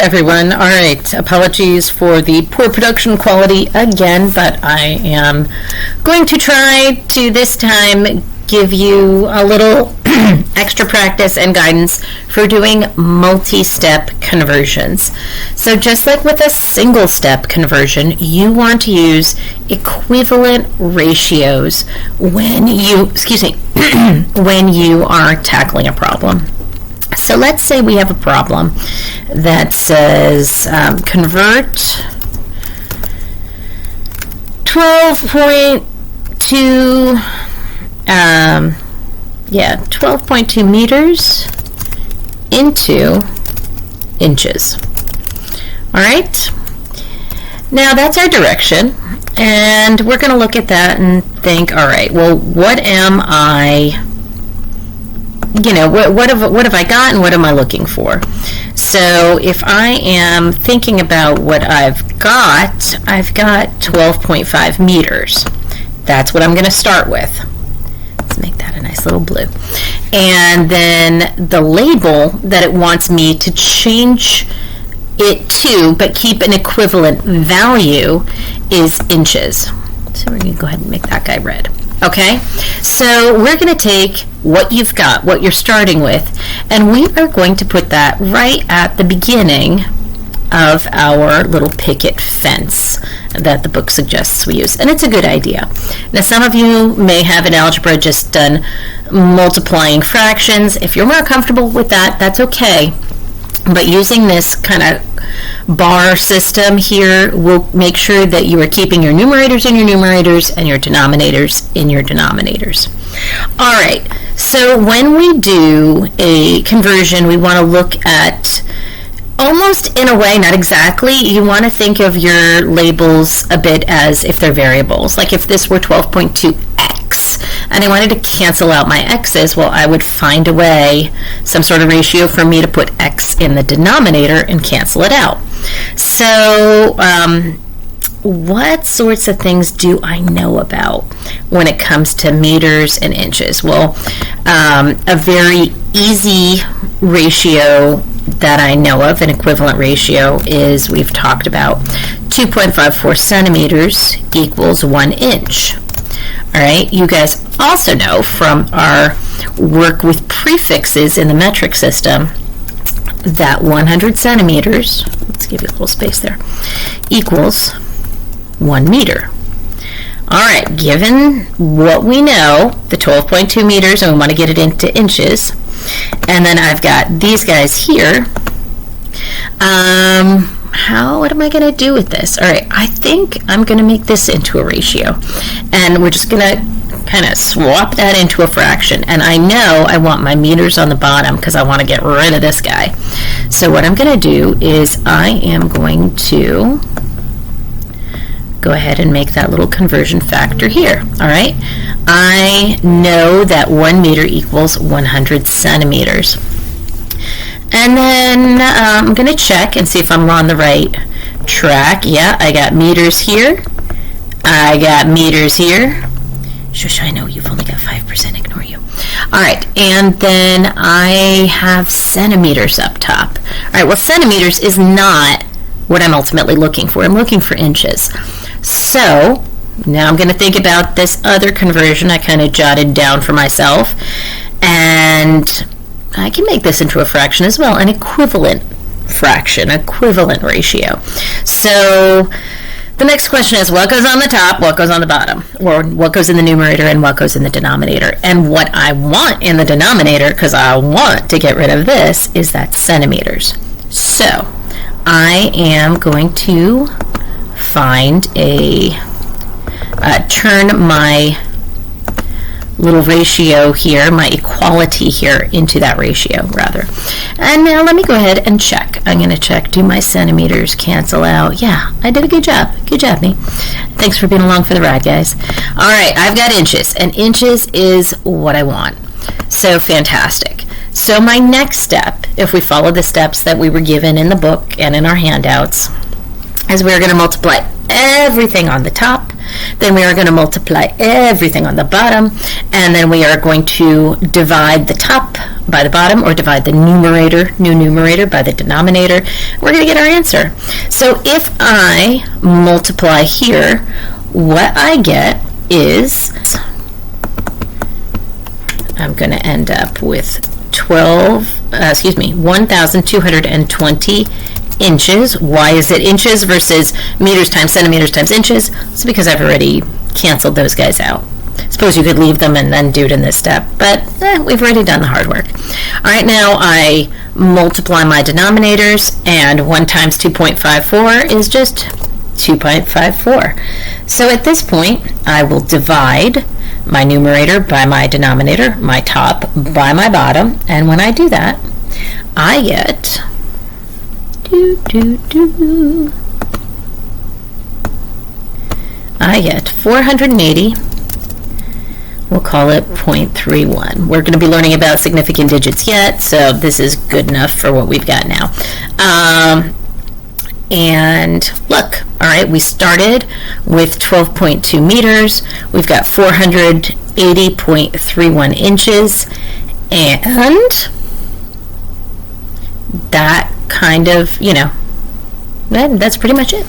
everyone. All right, apologies for the poor production quality again, but I am going to try to this time give you a little extra practice and guidance for doing multi-step conversions. So just like with a single step conversion, you want to use equivalent ratios when you, when you are tackling a problem. So let's say we have a problem that says convert 12.2 meters into inches. All right. Now that's our direction, and we're going to look at that and think, all right, well, what am I? What have I got and what am I looking for? So if I am thinking about what I've got 12.5 meters. That's what I'm going to start with. Let's make that a nice little blue. And then the label that it wants me to change it to, but keep an equivalent value, is inches. So we're going to go ahead and make that guy red. Okay, so we're going to take what you've got, what you're starting with, and we are going to put that right at the beginning of our little picket fence that the book suggests we use, and it's a good idea. Now, some of you may have in algebra just done multiplying fractions. If you're more comfortable with that, that's okay. But using this kind of bar system here will make sure that you are keeping your numerators in your numerators and your denominators in your denominators. All right, so when we do a conversion, we want to look at almost in a way, not exactly, you want to think of your labels a bit as if they're variables. Like if this were 12.2x and I wanted to cancel out my x's, well, I would find a way, some sort of ratio for me to put x in the denominator and cancel it out. So what sorts of things do I know about when it comes to meters and inches? Well, a very easy ratio that I know of, an equivalent ratio, is we've talked about 2.54 centimeters equals 1 inch. All right, you guys also know from our work with prefixes in the metric system that 100 centimeters, let's give you a little space there, equals 1 meter. All right, given what we know, the 12.2 meters, and we want to get it into inches, and then I've got these guys here, what am I going to do with this? All right, I think I'm going to make this into a ratio, and we're just going to kind of swap that into a fraction, and I know I want my meters on the bottom because I want to get rid of this guy. So what I'm going to do is I am going to go ahead and make that little conversion factor here. All right, I know that 1 meter equals 100 centimeters. And then I'm going to check and see if I'm on the right track. Yeah, I got meters here. I got meters here. Shush, I know you've only got 5%, ignore you. All right, and then I have centimeters up top. All right, well, centimeters is not what I'm ultimately looking for. I'm looking for inches. So now I'm going to think about this other conversion I kind of jotted down for myself, and I can make this into a fraction as well, an equivalent fraction, equivalent ratio. So the next question is, what goes on the top, what goes on the bottom, or what goes in the numerator and what goes in the denominator? And what I want in the denominator, because I want to get rid of this, is that centimeters. So I am going to find turn my little ratio here, my equality here, into that ratio, rather. And now let me go ahead and check. I'm going to check, do my centimeters cancel out? Yeah, I did a good job. Good job, me. Thanks for being along for the ride, guys. All right, I've got inches, and inches is what I want. So fantastic. So my next step, if we follow the steps that we were given in the book and in our handouts, is we're going to multiply everything on the top, then we are going to multiply everything on the bottom, and then we are going to divide the top by the bottom or divide the numerator, new numerator, by the denominator. We're going to get our answer. So if I multiply here, what I get is, I'm going to end up with 1,220 inches. Why is it inches versus meters times centimeters times inches? It's because I've already canceled those guys out. Suppose you could leave them and then do it in this step, but we've already done the hard work. All right, now I multiply my denominators, and 1 times 2.54 is just 2.54. So at this point, I will divide my numerator by my denominator, my top by my bottom, and when I do that, I get I get 480. We'll call it 0.31. We're going to be learning about significant digits yet, so this is good enough for what we've got now. And look, all right, we started with 12.2 meters. We've got 480.31 inches, and that kind of, that's pretty much it.